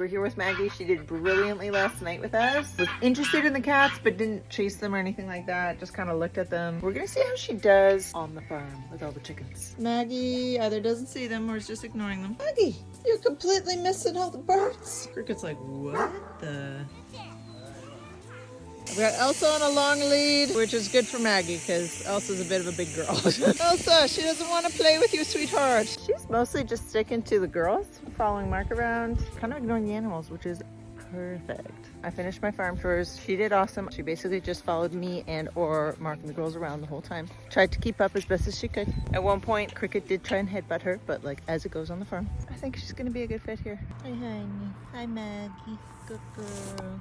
We're here with Maggie. She did brilliantly last night with us. Was interested in the cats, but didn't chase them or anything like that. Just kind of looked at them. We're gonna see how she does on the farm with all the chickens. Maggie either doesn't see them or is just ignoring them. Maggie, you're completely missing all the birds. Cricket's like, what the? We got Elsa on a long lead, which is good for Maggie because Elsa's a bit of a big girl. Elsa, she doesn't want to play with you, sweetheart. She's mostly just sticking to the girls, following Mark around, kind of ignoring the animals, which is perfect. I finished my farm tours. She did awesome. She basically just followed me and or Mark and the girls around the whole time. Tried to keep up as best as she could. At one point, Cricket did try and headbutt her, but like as it goes on the farm, I think she's gonna be a good fit here. Hi, honey. Hi, Maggie. Good girl.